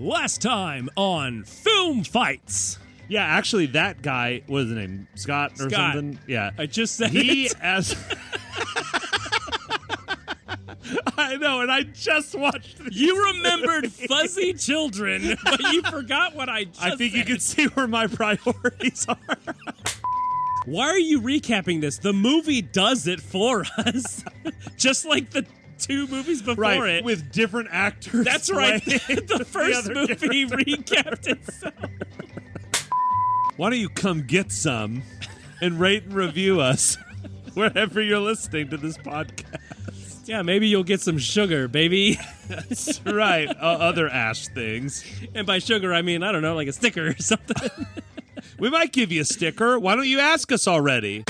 Last time on Film Fights. Yeah, actually, that guy, what is his name? Scott or something? Yeah. I just said he it. as I know, and I just watched this. You remembered Fuzzy Children, but you forgot what I just I think said. you can see where my priorities are. Why are you recapping this? The movie does it for us. Just like the two movies before it. With different actors. That's right. playing The first other movie different- recapped itself. Why don't you come get some and rate and review us wherever you're listening to this podcast? Yeah, maybe you'll get some sugar, baby. That's right. Other Ash things. And by sugar, I mean, I don't know, like a sticker or something. We might give you a sticker. Why don't you ask us already?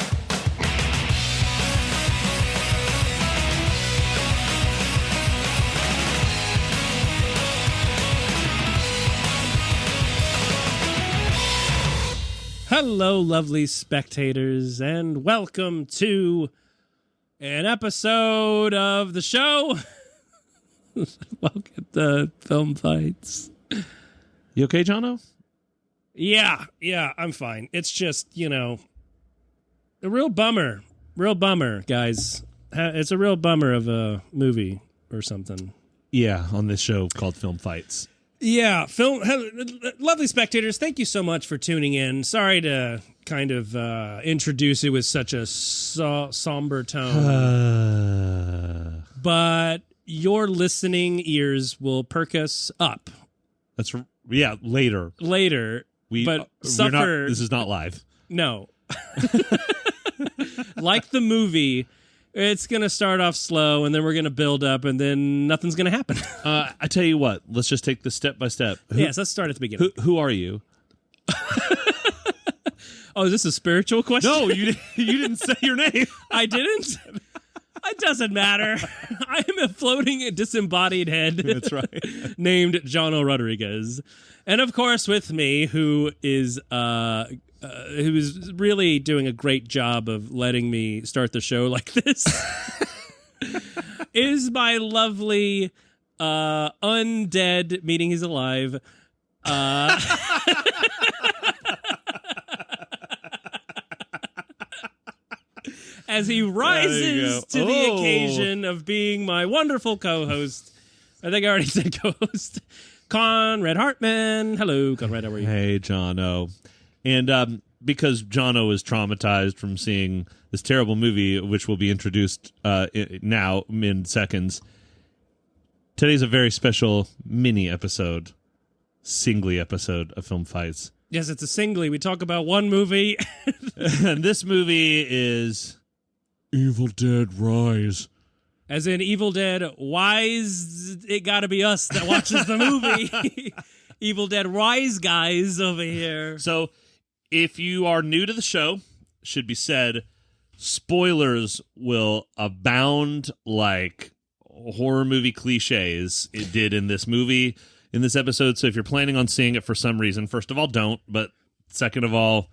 Hello, lovely spectators, and welcome to an episode of the show. Welcome to Film Fights. You okay, Jono? Yeah, I'm fine. It's just, a real bummer, guys. It's a real bummer of a movie or something. Yeah, on this show called Film Fights. Yeah, lovely spectators, thank you so much for tuning in. Sorry to kind of introduce it with such a somber tone, but your listening ears will perk us up. That's later. But suffer. This is not live. No, like the movie. It's going to start off slow, and then we're going to build up, and then nothing's going to happen. I tell you what, let's just take this step by step. Yes, let's start at the beginning. Who are you? Oh, is this a spiritual question? No, you didn't say your name. I didn't? It doesn't matter. I am a floating, disembodied head. That's right. Named Jono Rodriguez. And of course, with me, who is really doing a great job of letting me start the show like this, is my lovely undead, meaning he's alive, as he rises to the occasion of being my wonderful co-host. I think I already said co-host. Conrad Hartman. Hello, Conrad. How are you? Hey, Jono. And because Jono is traumatized from seeing this terrible movie, which will be introduced now in seconds, today's a very special mini episode, Singlie episode of Film Fights. Yes, it's a singly. We talk about one movie. And this movie is Evil Dead Rise. As in Evil Dead, why's it gotta be us that watches the movie? Evil Dead Rise guys over here. So, if you are new to the show, should be said, spoilers will abound like horror movie cliches it did in this movie, in this episode. So if you're planning on seeing it for some reason, first of all, don't. But second of all,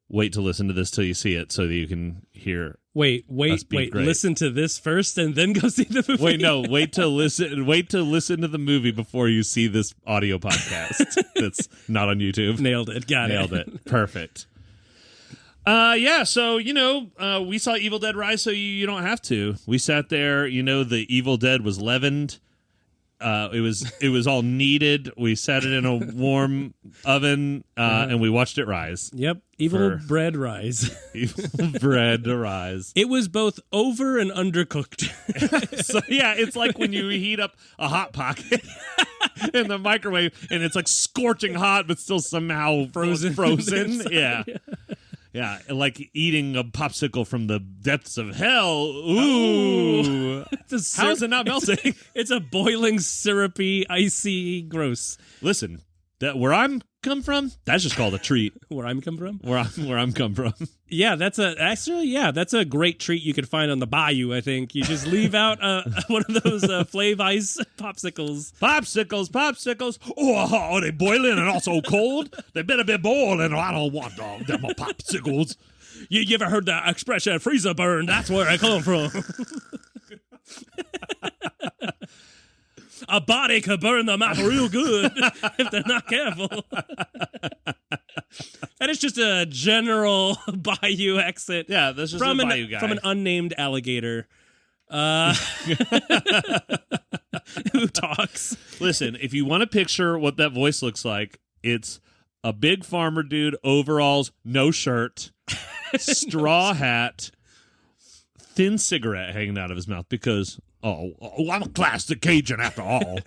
wait to listen to this till you see it so that you can hear. Wait. Great. Listen to this first and then go see the movie. Wait, no. Wait to listen to the movie before you see this audio podcast that's not on YouTube. Nailed it. Nailed it. Perfect. So, we saw Evil Dead Rise, so you don't have to. We sat there, the Evil Dead was leavened. It was all kneaded. We sat it in a warm oven, and we watched it rise. Yep. Evil bread rise. Evil bread rise. It was both over and undercooked. So, yeah, it's like when you heat up a Hot Pocket in the microwave, and it's like scorching hot, but still somehow frozen. Yeah. Yeah, like eating a popsicle from the depths of hell. Ooh. How is it not melting? It's a boiling, syrupy, icy, gross. Listen, where I'm come from, that's just called a treat. Where I'm come from? Where I'm come from. Yeah, that's a great treat you could find on the bayou, I think. You just leave out one of those Flav Ice popsicles. Popsicles. Oh, are they boiling and also cold? They better be boiling or I don't want them popsicles. You ever heard the expression, freezer burn? That's where I come from. A body could burn them out real good if they're not careful. And it's just a general bayou exit. Yeah, that's just from a bayou guy. From an unnamed alligator. Who talks. Listen, if you want to picture what that voice looks like, it's a big farmer dude, overalls, no shirt, straw hat, thin cigarette hanging out of his mouth because, I'm a classic Cajun after all.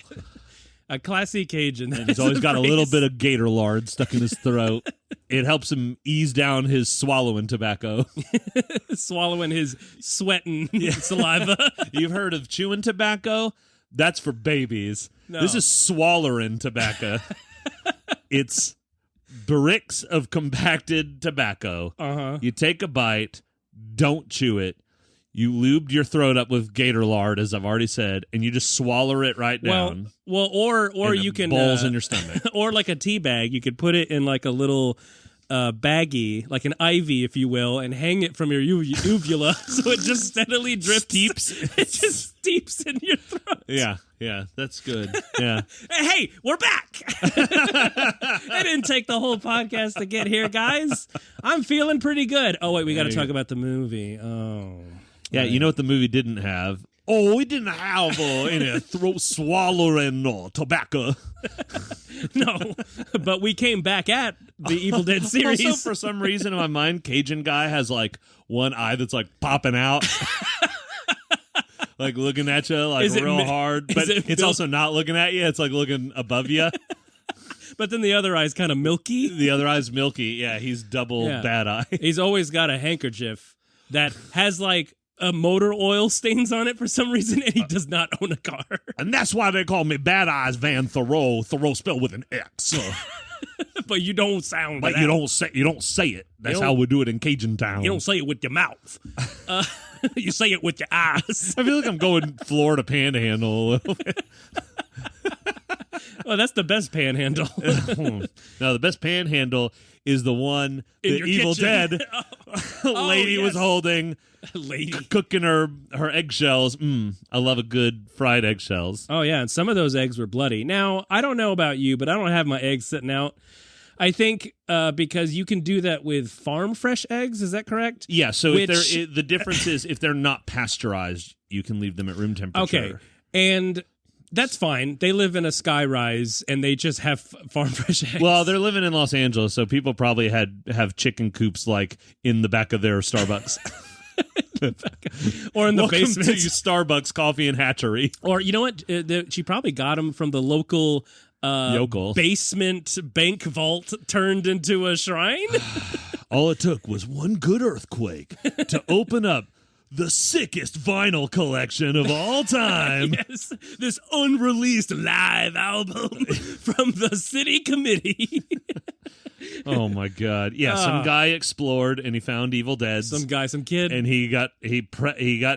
A classy Cajun. And he's always got a little bit of gator lard stuck in his throat. It helps him ease down his swallowing tobacco. Swallowing his sweating saliva. You've heard of chewing tobacco? That's for babies. No. This is swallowing tobacco. It's bricks of compacted tobacco. Uh-huh. You take a bite, don't chew it. You lubed your throat up with gator lard, as I've already said, and you just swallow it right down. Or you can bowls in your stomach, or like a tea bag. You could put it in like a little baggie, like an ivy, if you will, and hang it from your uvula, so it just steadily drips. It just steeps in your throat. Yeah, that's good. Yeah. Hey, we're back. It didn't take the whole podcast to get here, guys. I'm feeling pretty good. Oh wait, we got to talk about the movie. Oh. Yeah, you know what the movie didn't have? Oh, we didn't have any throat swallowing tobacco. No, but we came back at the Evil Dead series. Also, for some reason in my mind, Cajun guy has like one eye that's like popping out. Like looking at you like real hard. But it's also not looking at you. It's like looking above you. But then the other eye's kind of milky. The other eye's milky. Yeah, he's double bad eye. He's always got a handkerchief that has like motor oil stains on it for some reason, and he does not own a car. And that's why they call me Bad Eyes Van Thoreau. Thoreau spelled with an X. But you don't sound. But you don't say it. That's how we do it in Cajun town. You don't say it with your mouth. You say it with your eyes. I feel like I'm going Florida Panhandle a little bit. Well, that's the best panhandle. No, the best panhandle is the one the Evil Dead lady was holding. Lady cooking her eggshells. I love a good fried eggshells. Oh yeah, and some of those eggs were bloody. Now I don't know about you, but I don't have my eggs sitting out. I think because you can do that with farm fresh eggs. Is that correct? Yeah. So the difference is if they're not pasteurized, you can leave them at room temperature. Okay, and that's fine. They live in a skyrise and they just have farm fresh eggs. Well, they're living in Los Angeles, so people probably have chicken coops like in the back of their Starbucks. Or in the basement to Starbucks Coffee and Hatchery. Or you know what? She probably got them from the local yokel basement bank vault turned into a shrine. All it took was one good earthquake to open up the sickest vinyl collection of all time. Yes, this unreleased live album from the city committee. Oh my God! Yeah, some guy explored and he found Evil Dead. Some kid, and he got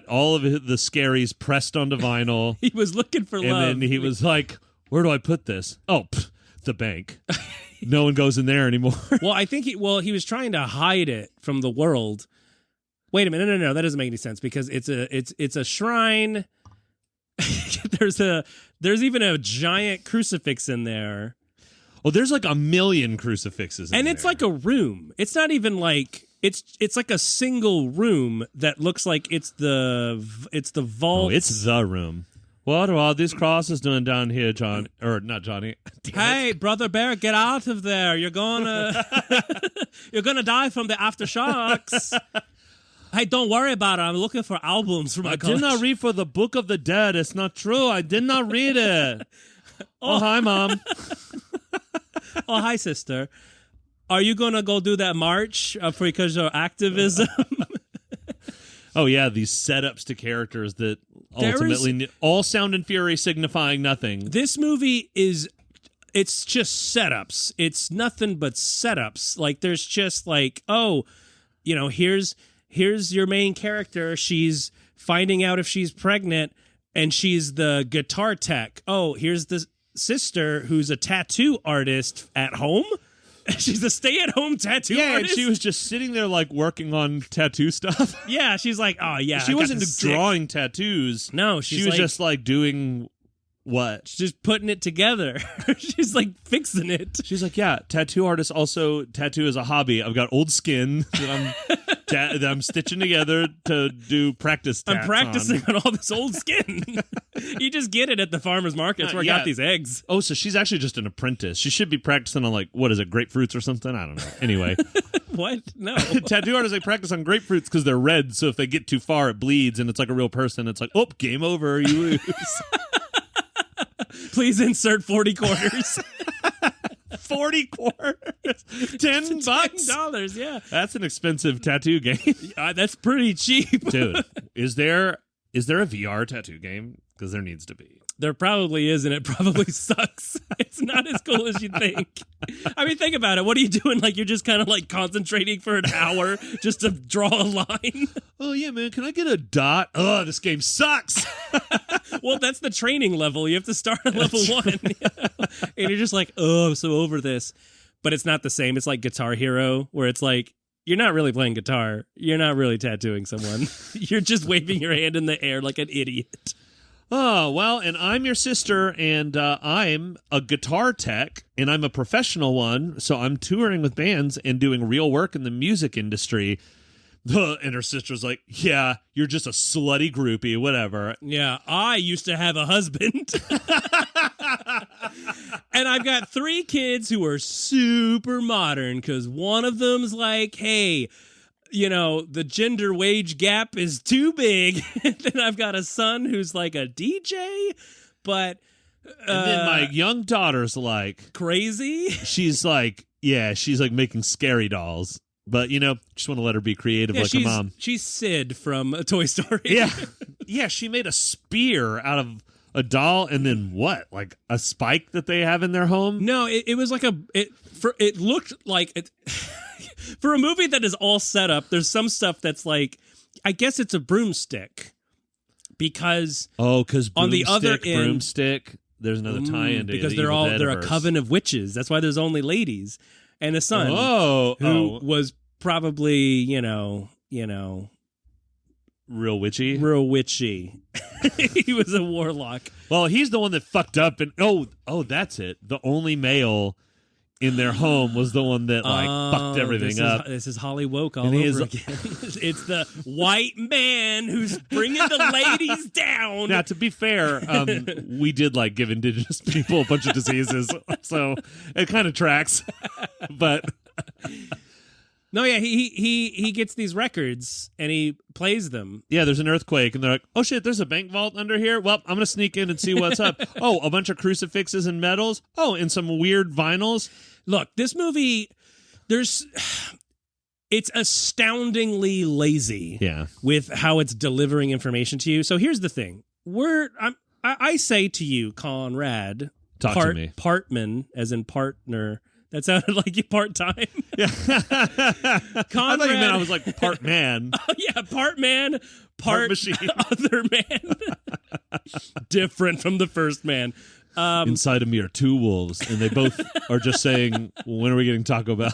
all of the scaries pressed onto vinyl. He was looking for love, and then he was like, "Where do I put this? Oh, the bank. No one goes in there anymore." Well, I think he was trying to hide it from the world. Wait a minute, no, that doesn't make any sense because it's a shrine. There's even a giant crucifix in there. Oh, there's like a million crucifixes in and there. It's like a room. It's not even like it's like a single room that looks like it's the vault. Oh, it's the room. What are all these crosses doing down here, John? Or not Johnny? Hey, Brother Bear, get out of there! You're gonna die from the aftershocks. Hey, don't worry about it. I'm looking for albums for my collection. I did not read for the Book of the Dead. It's not true. I did not read it. Oh, hi, Mom. Oh, hi, sister. Are you going to go do that march because of activism? Oh, yeah, these setups to characters that ultimately all sound and fury signifying nothing. This movie it's just setups. It's nothing but setups. Like, there's just like, here's your main character. She's finding out if she's pregnant, and she's the guitar tech. Oh, here's the sister who's a tattoo artist at home. She's a stay-at-home tattoo artist. Yeah, and she was just sitting there like working on tattoo stuff. Yeah, she's like, oh yeah. She wasn't drawing tattoos. No, she was just like doing What? She's just putting it together. She's like fixing it. She's like, yeah, tattoo artists also tattoo as a hobby. I've got old skin that I'm stitching together to do practice tats I'm practicing on all this old skin. You just get it at the farmer's market. That's where I got these eggs. Oh, so she's actually just an apprentice. She should be practicing on, like, what is it, grapefruits or something? I don't know. Anyway. What? No. Tattoo artists, they practice on grapefruits because they're red, so if they get too far, it bleeds, and it's like a real person. It's like, oh, game over, you lose. Please insert 40 quarters. 40 quarters? $10? $10, yeah. That's an expensive tattoo game. That's pretty cheap. Dude, is there a VR tattoo game? Because there needs to be. There probably is, and it probably sucks. It's not as cool as you think. I mean, think about it. What are you doing? Like, you're just kind of like concentrating for an hour just to draw a line. Oh, yeah, man. Can I get a dot? Oh, this game sucks. Well, that's the training level. You have to start at level 1. And you're just like, oh, I'm so over this. But it's not the same. It's like Guitar Hero, where it's like, you're not really playing guitar. You're not really tattooing someone. You're just waving your hand in the air like an idiot. Oh, well, and I'm your sister, and I'm a guitar tech, and I'm a professional one, so I'm touring with bands and doing real work in the music industry. And her sister's like, yeah, you're just a slutty groupie, whatever. Yeah, I used to have a husband. And I've got 3 kids who are super modern, because one of them's like, hey, you know, the gender wage gap is too big. And then I've got a son who's like a DJ, but and then my young daughter's like crazy. She's like, yeah, she's like making scary dolls. But, you know, just want to let her be creative like her mom. She's Sid from Toy Story. Yeah. Yeah, she made a spear out of a doll, and then what? Like a spike that they have in their home? No, it was like it looked like it. For a movie that is all set up, there's some stuff that's like, I guess it's a broomstick. Because on the other end, broomstick, there's another tie-in to because the Evil they're a Deadiverse. coven of witches. That's why there's only ladies and a son who was probably, you know, real witchy. He was a warlock. Well, he's the one that fucked up, and that's it. The only male in their home was the one that fucked everything up. This is Holly Woke all over again. It's the white man who's bringing the ladies down. Now, to be fair, we did like give indigenous people a bunch of diseases, so it kind of tracks. But no, yeah, he gets these records and he plays them. Yeah, there's an earthquake, and they're like, oh shit, there's a bank vault under here? Well, I'm going to sneak in and see what's up. Oh, a bunch of crucifixes and medals? Oh, and some weird vinyls? Look, this movie, it's astoundingly lazy with how it's delivering information to you. So here's the thing. I say to you, Conrad, to me. Partman, as in partner. That sounded like you part-time. Yeah. Conrad, I thought you meant I was like part man. Oh, yeah, part man, part machine. Other man. Different from the first man. Inside of me are 2 wolves, and they both are just saying, when are we getting Taco Bell?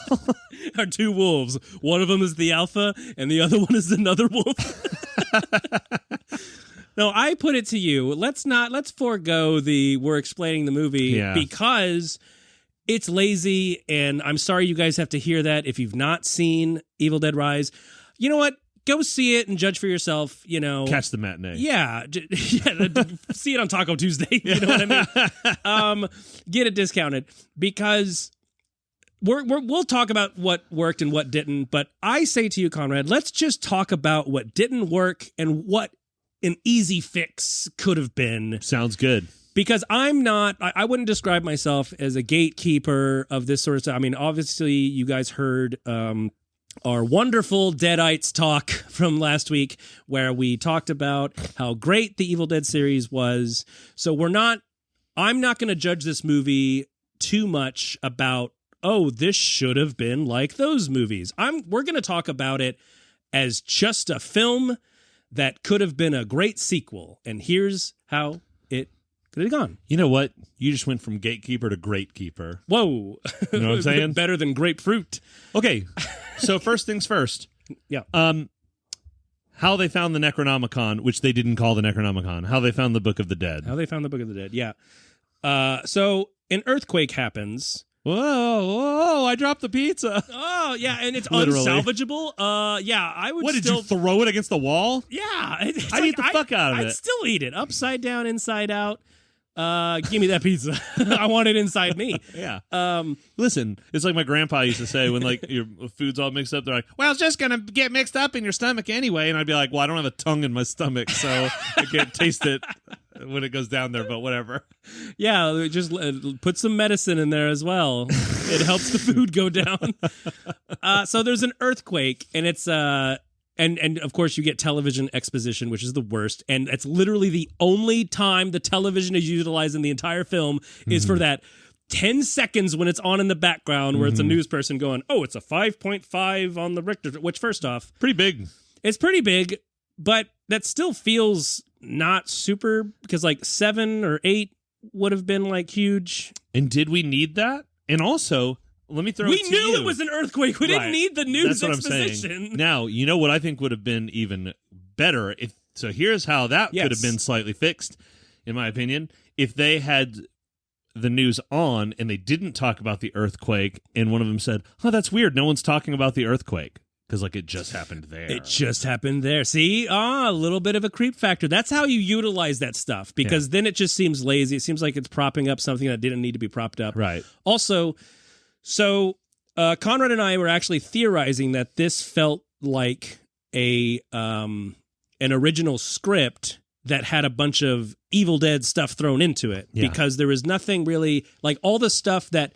Are 2 wolves. One of them is the alpha, and the other one is another wolf. No, I put it to you. Let's forego we're explaining the movie because it's lazy, and I'm sorry you guys have to hear that if you've not seen Evil Dead Rise. You know what? Go see it and judge for yourself, you know. Catch the matinee. Yeah. See it on Taco Tuesday. You know what I mean? Get it discounted because we'll talk about what worked and what didn't. But I say to you, Conrad, let's just talk about what didn't work and what an easy fix could have been. Sounds good. Because I wouldn't describe myself as a gatekeeper of this sort of stuff. I mean, obviously, you guys heard our wonderful Deadites talk from last week where we talked about how great the Evil Dead series was. So I'm not going to judge this movie too much about, oh, this should have been like those movies. We're going to talk about it as just a film that could have been a great sequel. And here's how it could have gone. You know what? You just went from gatekeeper to great keeper. Whoa. You know what I'm saying? Better than grapefruit. Okay. So first things first. Yeah. how they found the Necronomicon, which they didn't call the Necronomicon, how they found the Book of the Dead. How they found the Book of the Dead, yeah. So an earthquake happens. Whoa, I dropped the pizza. Oh, yeah, and it's Literally. unsalvageable. Yeah, I would What, did still... you throw it against the wall? Yeah. I'd eat the fuck out of it. I'd still eat it. Upside down, inside out. Give me that pizza. I want it inside me. Yeah. Listen, it's like my grandpa used to say when like your food's all mixed up. They're like, "Well, it's just gonna get mixed up in your stomach anyway." And I'd be like, "Well, I don't have a tongue in my stomach, so I can't taste it when it goes down there." But whatever. Yeah, just put some medicine in there as well. It helps the food go down. So there's an earthquake, and it's And of course you get television exposition, which is the worst. And it's literally the only time the television is utilized in the entire film is for that 10 seconds when it's on in the background where it's a news person going, oh, it's a 5.5 on the Richter. Which, first off, pretty big. It's pretty big, but that still feels not super, because like 7 or 8 would have been like huge. And did we need that? And also, let me throw it to you. We knew it was an earthquake. We didn't need the news That's exposition. what I'm saying. Now, you know what I think would have been even better? So here's how that could have been slightly fixed, in my opinion. If they had the news on and they didn't talk about the earthquake, and one of them said, oh, that's weird. No one's talking about the earthquake. Because, like, it just happened there. It just happened there. See? A little bit of a creep factor. That's how you utilize that stuff, because then it just seems lazy. It seems like it's propping up something that didn't need to be propped up. Right. Also, so Conrad and I were actually theorizing that this felt like an original script that had a bunch of Evil Dead stuff thrown into it, because there was nothing really, like all the stuff that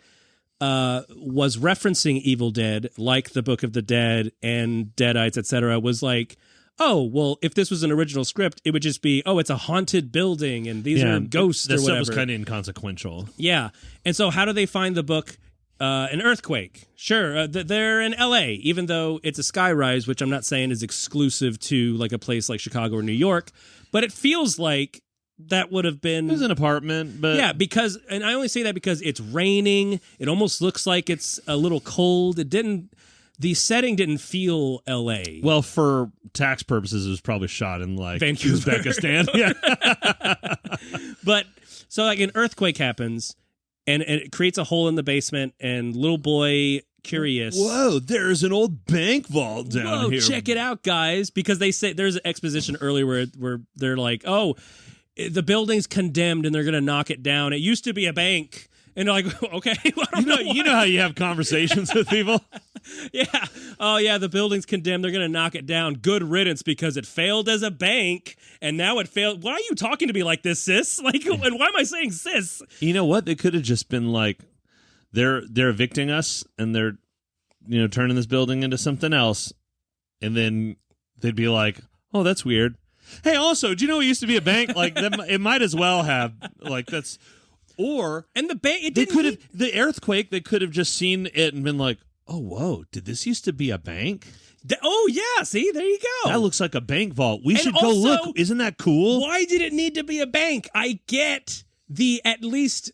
was referencing Evil Dead, like the Book of the Dead and Deadites, etc., was like, oh, well, if this was an original script, it would just be, oh, it's a haunted building and these are ghosts or whatever. That stuff was kind of inconsequential. Yeah. And so how do they find the book? An earthquake. Sure, they're in L.A., even though it's a skyrise, which I'm not saying is exclusive to like a place like Chicago or New York, but it feels like that would have been... It was an apartment, but... Yeah, because... And I only say that because it's raining. It almost looks like it's a little cold. It didn't... The setting didn't feel L.A. Well, for tax purposes, it was probably shot in, like, Vancouver. Uzbekistan. Yeah. But, so, like, an earthquake happens, and it creates a hole in the basement, and little boy... curious. Whoa, there's an old bank vault down here. Check it out, guys. Because they say... There's an exposition earlier where they're like, oh... the building's condemned and they're going to knock it down. It used to be a bank. And they're like, okay. You know how you have conversations with people? Yeah. Oh, yeah, the building's condemned. They're going to knock it down. Good riddance, because it failed as a bank and now it failed. Why are you talking to me like this, sis? Like, and why am I saying sis? You know what? They could have just been like, they're evicting us and they're, turning this building into something else. And then they'd be like, oh, that's weird. Hey, also, do you know it used to be a bank? Like, it might as well have, like, that's, or... And the bank, it they didn't... could have, the earthquake, they could have just seen it and been like, oh, whoa, did this used to be a bank? Oh, yeah, see, there you go. That looks like a bank vault. We should also, go look. Isn't that cool? Why did it need to be a bank? I get the, at least,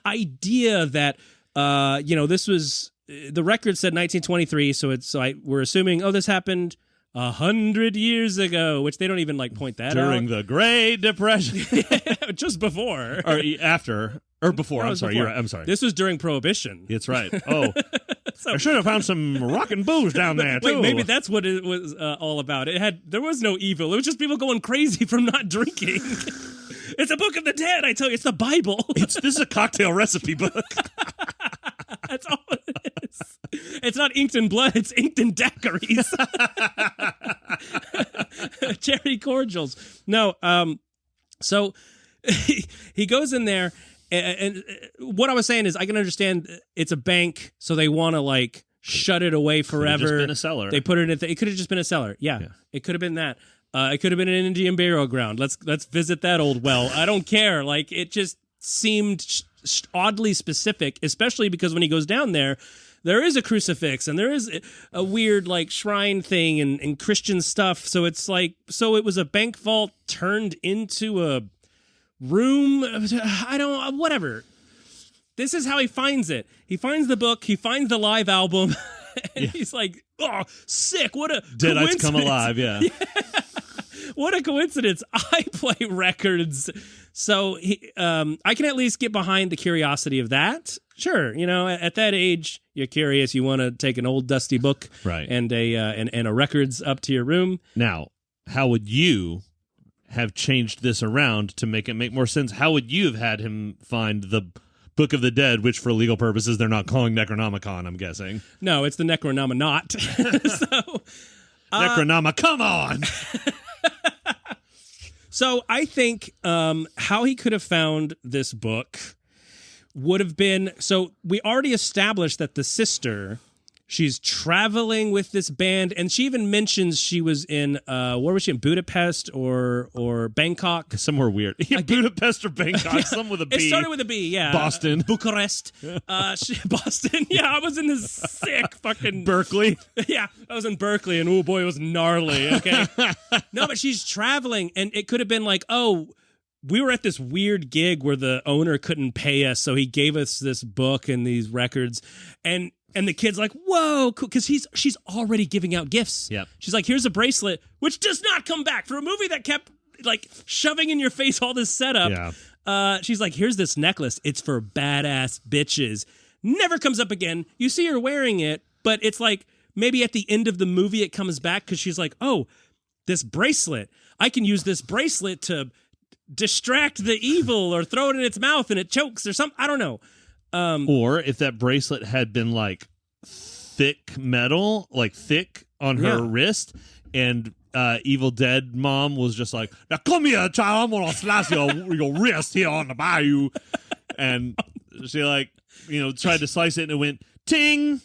idea that, this was, the record said 1923, so we're assuming, oh, this happened... 100 years ago, which they don't even like point that out. During the Great Depression. Just before. Or after. Or before. No, I'm sorry. before. You're right. I'm sorry. This was during Prohibition. It's right. Oh. I should have found some rockin' booze down there, too. Wait, maybe that's what it was all about. There was no evil. It was just people going crazy from not drinking. It's a Book of the Dead, I tell you. It's the Bible. This is a cocktail recipe book. That's all it is. It's not inked in blood, it's inked in daiquiris. Cherry cordials. No, so he goes in there, and what I was saying is I can understand it's a bank, so they want to like shut it away forever. Could have just been a cellar. They put it in. It could have just been a cellar. Yeah. It could have been that. It could have been an Indian burial ground. Let's visit that old well. I don't care. Like, it just seemed oddly specific, especially because when he goes down there is a crucifix and there is a weird like shrine thing and Christian stuff. So it's like, so it was a bank vault turned into a room. Whatever. This is how he finds it. He finds the book. He finds the live album. And he's like, oh, sick. What a Deadites come alive, yeah. what a coincidence. I play records. So I can at least get behind the curiosity of that. Sure, at that age, you're curious. You want to take an old dusty book, right, and a records up to your room. Now, how would you have changed this around to make it make more sense? How would you have had him find the Book of the Dead, which for legal purposes they're not calling Necronomicon, I'm guessing? No, it's the Necronominaut. Necronoma, come on! So I think how he could have found this book would have been, so we already established that the sister, she's traveling with this band, and she even mentions she was in, where was she, in Budapest or Bangkok? Somewhere weird. Yeah, Budapest or Bangkok, some with a B. It started with a B, yeah. Boston. Bucharest. Boston, yeah, I was in this sick fucking... Berkeley. Yeah, I was in Berkeley, and oh boy, it was gnarly, okay? No, but she's traveling, and it could have been like, oh... We were at this weird gig where the owner couldn't pay us, so he gave us this book and these records, and the kid's like, "Whoa!" Because she's already giving out gifts. Yep. She's like, "Here's a bracelet," which does not come back for a movie that kept like shoving in your face all this setup. Yeah. She's like, "Here's this necklace. It's for badass bitches." Never comes up again. You see her wearing it, but it's like maybe at the end of the movie it comes back because she's like, "Oh, this bracelet. I can use this bracelet to distract the evil or throw it in its mouth and it chokes or something." I don't know. Or if that bracelet had been like thick metal, like thick on her wrist, and Evil Dead mom was just like, "Now come here, child, I'm gonna slice your wrist here on the bayou," and she like, tried to slice it and it went ting.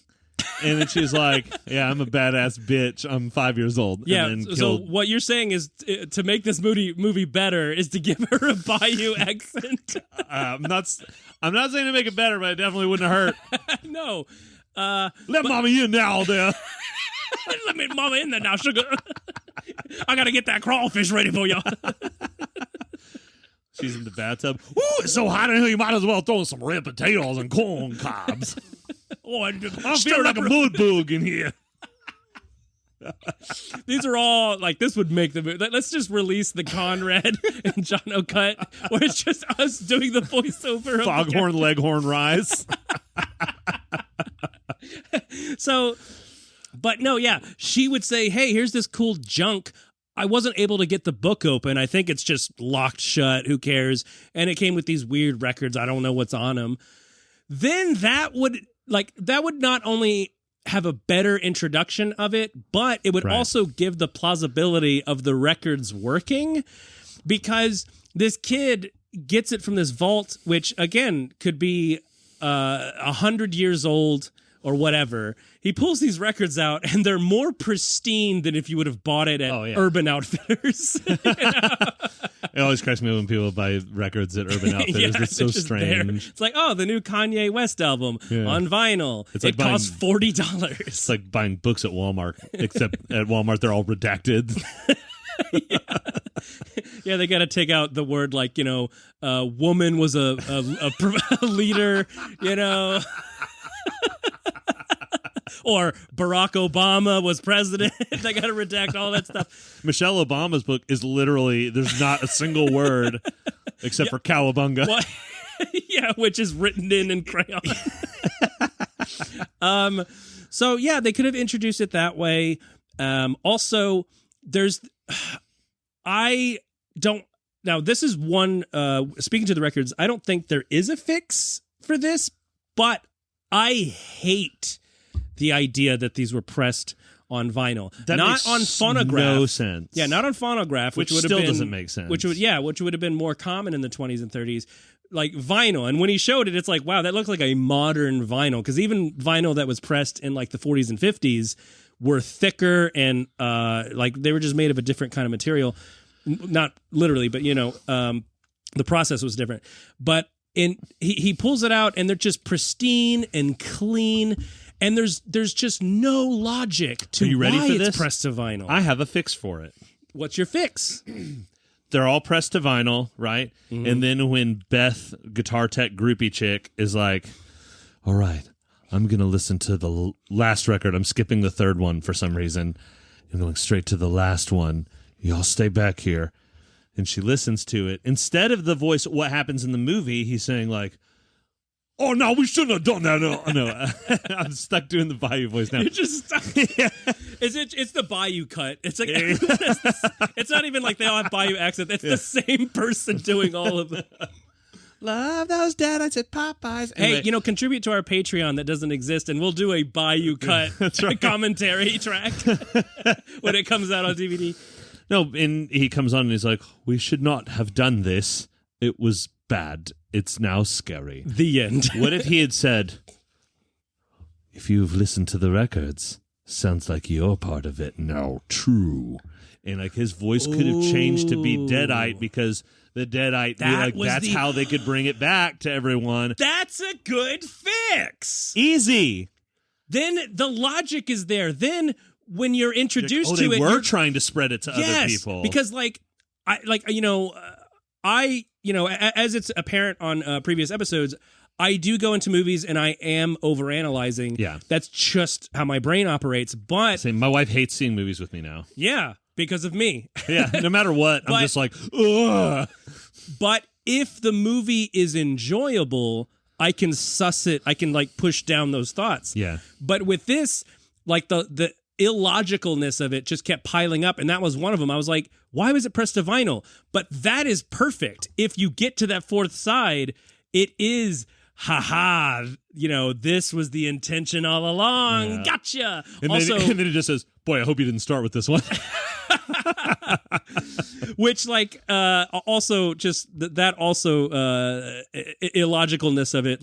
And then she's like, "Yeah, I'm a badass bitch. I'm 5 years old." Yeah. And then so what you're saying is to make this movie better is to give her a Bayou accent. I'm not saying to make it better, but it definitely wouldn't hurt. No. Let mommy in now, there. Let me mama in there now, sugar. I gotta get that crawfish ready for you. She's in the bathtub. Ooh, it's so hot in here. You might as well throw in some red potatoes and corn cobs. Oh, I'm feeling like a mud bug in here. These are all like, this would make the movie. Let's just release the Conrad and Jono cut where it's just us doing the voiceover. Foghorn Leghorn Rise. So, but no, yeah, she would say, "Hey, here's this cool junk. I wasn't able to get the book open. I think it's just locked shut. Who cares?" And it came with these weird records. I don't know what's on them. Then that would not only have a better introduction of it, but it would also give the plausibility of the records working, because this kid gets it from this vault, which again could be 100 years old or whatever. He pulls these records out and they're more pristine than if you would have bought it at Urban Outfitters. It always cracks me when people buy records at Urban Outfitters. It's so strange. There. It's like, oh, the new Kanye West album on vinyl. It costs $40. It's like buying books at Walmart, except at Walmart they're all redacted. Yeah, they got to take out the word like, woman was a leader, or Barack Obama was president. They got to redact all that stuff. Michelle Obama's book is literally, there's not a single word except for cowabunga. Yeah, which is written in crayon. So yeah, they could have introduced it that way. Also, now this is one, speaking to the records, I don't think there is a fix for this, but I hate the idea that these were pressed on vinyl, not on phonograph. No sense. Yeah, not on phonograph, which would still have been, doesn't make sense. Which would have been more common in the 20s and 30s, like vinyl. And when he showed it, it's like, wow, that looks like a modern vinyl, because even vinyl that was pressed in like the 40s and 50s were thicker and like they were just made of a different kind of material. Not literally, but the process was different. But he pulls it out and they're just pristine and clean. And there's just no logic to why it's pressed to vinyl. I have a fix for it. What's your fix? They're all pressed to vinyl, right? Mm-hmm. And then when Beth, guitar tech groupie chick, is like, "All right, I'm going to listen to the last record. I'm skipping the third one for some reason. I'm going straight to the last one. y'all stay back here. And she listens to it. Instead of the voice, what happens in the movie, he's saying like, oh, no, we shouldn't have done that. No. I'm stuck doing the Bayou voice now. You're just stuck. Yeah. It's the Bayou cut. It's like it's not even like they all have Bayou accent. It's the same person doing all of it. Love those Deadites at Popeyes. Hey, contribute to our Patreon that doesn't exist, and we'll do a Bayou cut commentary track when it comes out on DVD. No, and he comes on and he's like, we should not have done this. It was bad. It's now scary. The end. What if he had said, if you've listened to the records, sounds like you're part of it now, true. And like his voice could have changed to be Deadite because the Deadite, that's how they could bring it back to everyone. That's a good fix. Easy. Then the logic is there. Then when you're introduced to it, they were trying to spread it to other people. Because as it's apparent on previous episodes, I do go into movies and I am overanalyzing. Yeah. That's just how my brain operates. But my wife hates seeing movies with me now. Yeah, because of me. Yeah, no matter what, I'm just like, ugh. But if the movie is enjoyable, I can suss it. I can push down those thoughts. Yeah. But with this, the illogicalness of it just kept piling up, and that was one of them. I was like, why was it pressed to vinyl? But that is perfect. If you get to that fourth side, it is this was the intention all along. Yeah. Gotcha. And then it just says, boy, I hope you didn't start with this one. Which also just that also illogicalness of it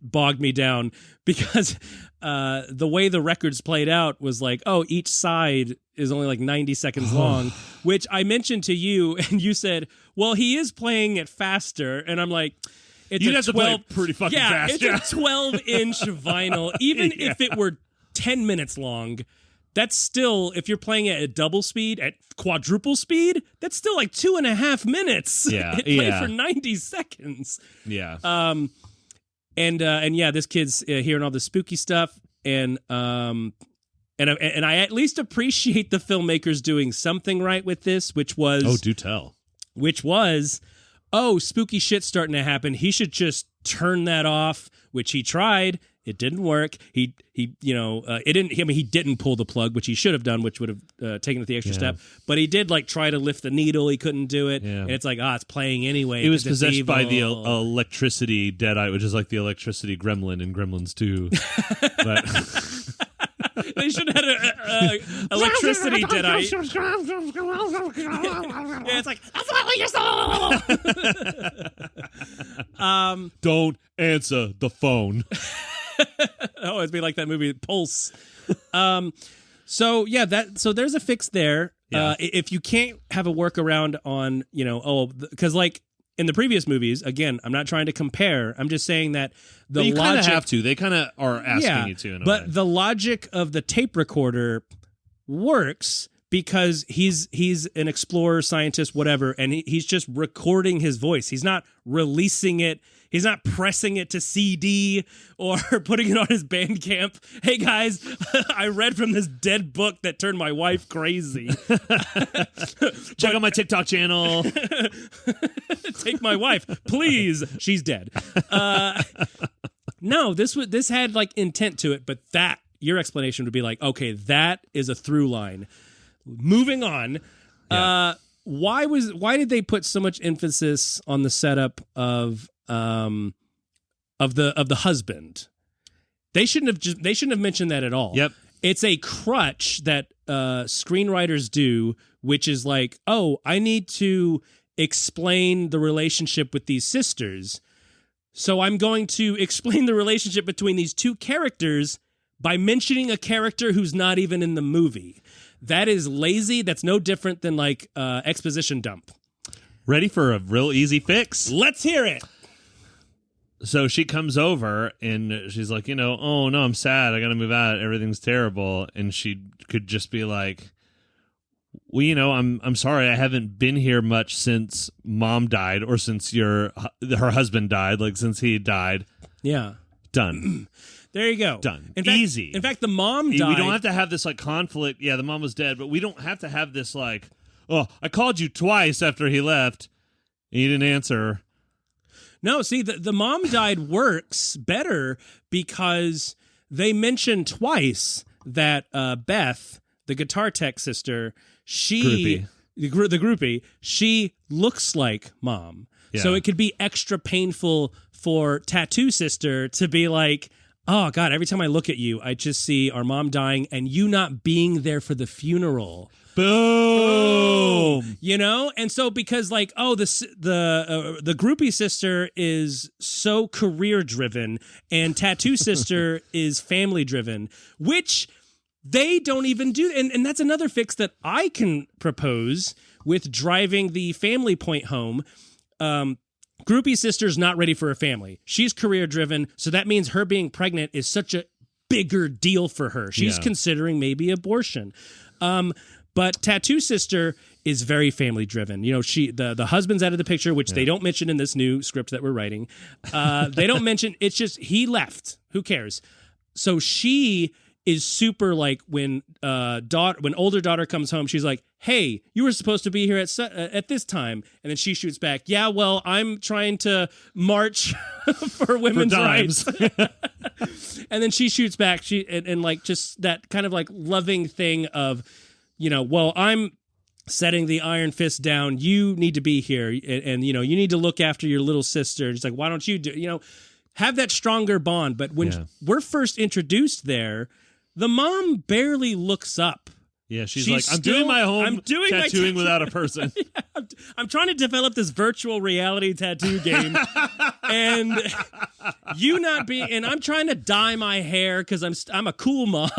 bogged me down, because the way the records played out was each side is only 90 seconds long, which I mentioned to you, and you said, well, he is playing it faster, and I'm like, you'd have to play it pretty fucking fast. It's a 12-inch vinyl. Even if it were 10 minutes long, that's still, if you're playing it at double speed, at quadruple speed, that's still 2.5 minutes. Yeah, it played for 90 seconds. Yeah. And this kid's hearing all the spooky stuff, and I at least appreciate the filmmakers doing something right with this, which was do tell. Which was, spooky shit's starting to happen. He should just turn that off, which he tried. It didn't work. He didn't pull the plug, which he should have done, which would have taken it the extra step. But he did try to lift the needle. He couldn't do it. Yeah. And it's it's playing anyway. He was possessed by the electricity Deadite, which is like the electricity gremlin in Gremlins 2. But they should have had an electricity Deadite. Yeah, it's that's what you're don't answer the phone. It'd be like that movie Pulse. So there's a fix there. Yeah. If you can't have a workaround on, because in the previous movies, again, I'm not trying to compare. I'm just saying that you kind of have to. They kind of are asking you to. But the logic of the tape recorder works because he's an explorer, scientist, whatever, and he's just recording his voice. He's not releasing it. He's not pressing it to CD or putting it on his Bandcamp. Hey, guys, I read from this dead book that turned my wife crazy. Check out my TikTok channel. Take my wife, please. She's dead. No, this had intent to it, but your explanation would be okay, that is a through line. Moving on. Yeah. Why did they put so much emphasis on the setup of the husband? They shouldn't have mentioned that at all. Yep. It's a crutch that screenwriters do, which is I need to explain the relationship with these sisters. So I'm going to explain the relationship between these two characters by mentioning a character who's not even in the movie. That is lazy. That's no different than exposition dump. Ready for a real easy fix? Let's hear it. So she comes over and she's like, oh no, I'm sad. I got to move out. Everything's terrible. And she could just be like, well, I'm sorry. I haven't been here much since Mom died or since her husband died, since he died. Yeah. Done. There you go. Done. Easy. In fact, the mom died. We don't have to have this like conflict. Yeah, the mom was dead, but we don't have to have this like, oh, I called you twice after he left, and you didn't answer. No, see, the mom died works better because they mentioned twice that Beth, the guitar tech sister, the groupie, she looks like mom. Yeah. So it could be extra painful for Tattoo Sister to be like, oh, God, every time I look at you, I just see our mom dying and you not being there for the funeral. Boom. You know? And so because like, oh, the groupie sister is so career driven and Tattoo Sister is family driven, which they don't even do. And that's another fix that I can propose with driving the family point home. Groupie sister's not ready for a family. She's career driven, so that means her being pregnant is such a bigger deal for her. She's considering maybe abortion. But Tattoo Sister is very family driven. You know, the husband's out of the picture, which they don't mention in this new script that we're writing. They don't mention, it's just he left. Who cares? So she is super like when older daughter comes home, she's like, hey, you were supposed to be here at this time. And then she shoots back, yeah, well, I'm trying to march for women's rights. And then she shoots back, and like just that kind of like loving thing of, you know, well, I'm setting the iron fist down. You need to be here. And you know, you need to look after your little sister. And she's like, why don't you do, you know, have that stronger bond. But when we're first introduced there, the mom barely looks up. Yeah, she's like, I'm doing tattooing without a person. Yeah, I'm trying to develop this virtual reality tattoo game. And I'm trying to dye my hair because I'm a cool mom,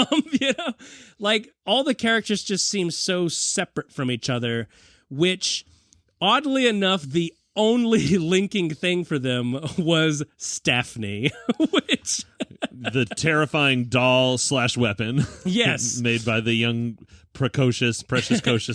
you know? Like, all the characters just seem so separate from each other, which, oddly enough, the only linking thing for them was Stephanie, which... the terrifying doll / weapon. Yes. Made by the young, precious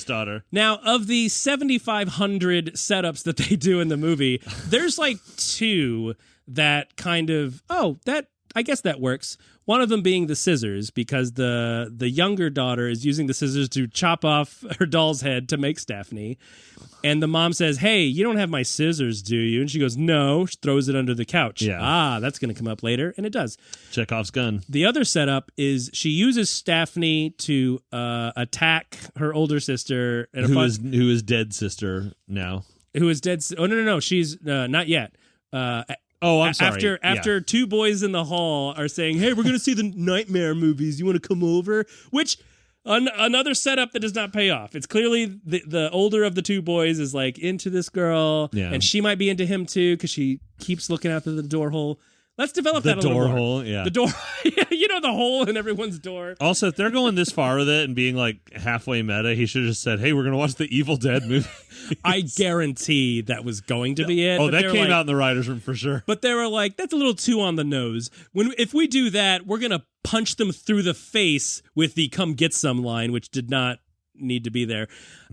daughter. Now, of the 7,500 setups that they do in the movie, there's like 2 that kind of, I guess that works. One of them being the scissors, because the younger daughter is using the scissors to chop off her doll's head to make Stephanie. And the mom says, hey, you don't have my scissors, do you? And she goes, no. She throws it under the couch. Yeah. That's going to come up later. And it does. Chekhov's gun. The other setup is she uses Stephanie to attack her older sister. And who is dead sister now. Who is dead. Oh, no. She's not yet. I'm sorry. After 2 boys in the hall are saying, hey, we're going to see the Nightmare movies. You want to come over? Which... another setup that does not pay off. It's clearly the older of the 2 boys is like into this girl, and she might be into him too because she keeps looking out through the door hole. Let's develop that a little more. The door hole, yeah. The door, you know, the hole in everyone's door. Also, if they're going this far with it and being like halfway meta, he should have just said, hey, we're going to watch the Evil Dead movie. I guarantee that was going to be it. Oh, that came out in the writer's room for sure. But they were like, that's a little too on the nose. If we do that, we're going to punch them through the face with the come get some line, which did not need to be there.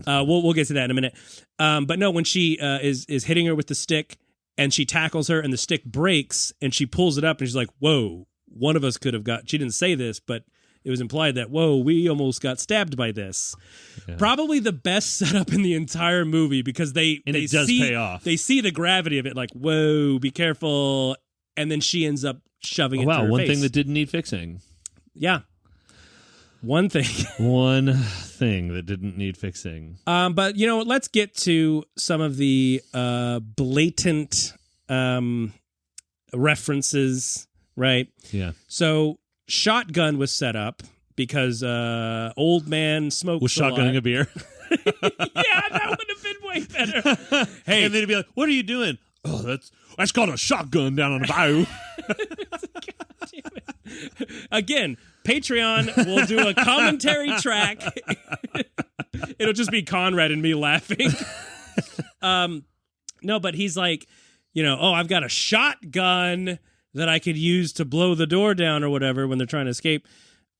We'll get to that in a minute. But no, when she is hitting her with the stick and she tackles her and the stick breaks and she pulls it up and she's like, whoa, one of us could have she didn't say this, but it was implied that, whoa, we almost got stabbed by this. Yeah. Probably the best setup in the entire movie because it does pay off. They see the gravity of it, like, whoa, be careful. And then she ends up shoving it through her one face. Thing that didn't need fixing. Yeah. One thing. One thing that didn't need fixing. But, you know, let's get to some of the blatant references, right? Yeah. So shotgun was set up because old man smokes was shotgunning a beer. Yeah, that would have been way better. Hey, and then he'd be like, what are you doing? Oh, that's called a shotgun down on the bayou. God damn it. Again, Patreon will do a commentary track. It'll just be Conrad and me laughing. No, but he's like, you know, I've got a shotgun that I could use to blow the door down or whatever when they're trying to escape.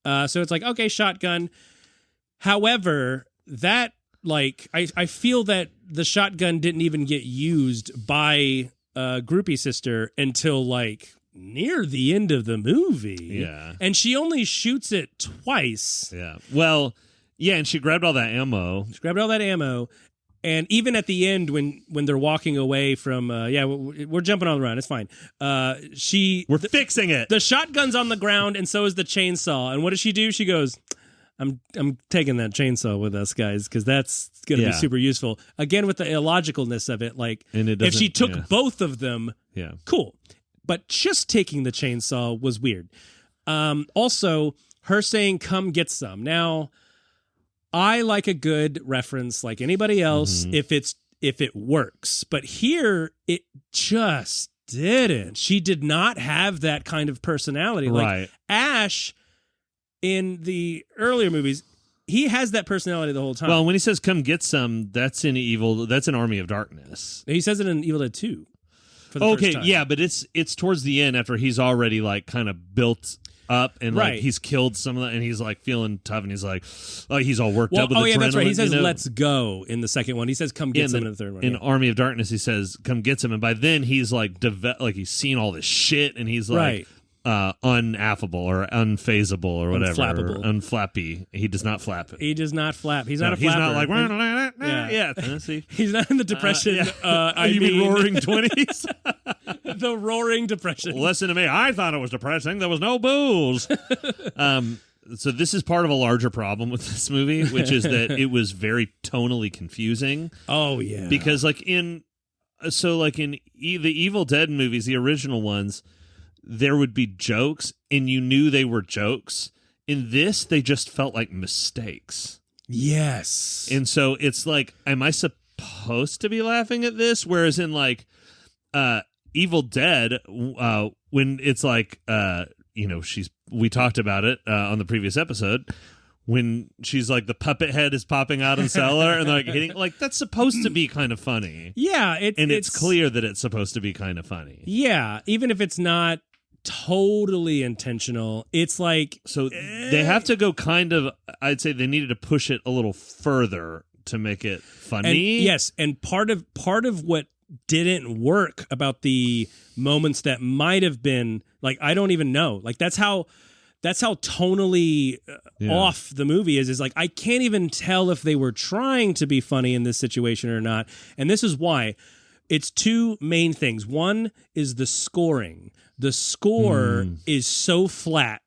So it's like, okay, shotgun. However, that, like, I feel that the shotgun didn't even get used by Groupie Sister until, like, near the end of the movie. Yeah. And she only shoots it twice. Yeah. Well, yeah, and she grabbed all that ammo. And even at the end, when they're walking away from, we're jumping on the run. It's fine. We're fixing it. The shotgun's on the ground, and so is the chainsaw. And what does she do? She goes, I'm taking that chainsaw with us, guys, because that's going to be super useful. Again, with the illogicalness of it, like, if she took both of them, cool. But just taking the chainsaw was weird. Also, her saying, come get some. Now, I like a good reference like anybody else if it works. But here, it just didn't. She did not have that kind of personality. Right. Like Ash in the earlier movies, he has that personality the whole time. Well, when he says come get some, that's an Army of Darkness. He says it in Evil Dead 2. For the first time. Yeah, but it's towards the end after he's already like kind of built up and like he's killed some of that and he's like feeling tough and he's like, oh, he's all worked up with adrenaline. That's right. He says let's go in the second one. He says come get some in the third one. In Army of Darkness, he says come get some, and by then he's like he's seen all this shit and he's like unaffable or unfazable or whatever. Unflappable. Or unflappy. He does not flap. He does not flap. He's not a flapper. He's not like see. He's not in the depression. You mean roaring 20s? The roaring depression. Listen to me. I thought it was depressing. There was no booze. So this is part of a larger problem with this movie, which is that it was very tonally confusing. Oh yeah. Because in the Evil Dead movies, the original ones, there would be jokes and you knew they were jokes. In this, they just felt like mistakes. Yes. And so it's like, am I supposed to be laughing at this? Whereas in like Evil Dead, when it's like, we talked about it on the previous episode, when she's like the puppet head is popping out in cellar and they're like hitting, like that's supposed to be kind of funny. Yeah. It's clear that it's supposed to be kind of funny. Yeah. Even if it's not totally intentional, it's like they have to go kind of, I'd say they needed to push it a little further to make it funny. And part of what didn't work about the moments that might have been like, I don't even know, like that's how tonally off the movie is like I can't even tell if they were trying to be funny in this situation or not. And this is why. It's two main things. One is the scoring. The score is so flat,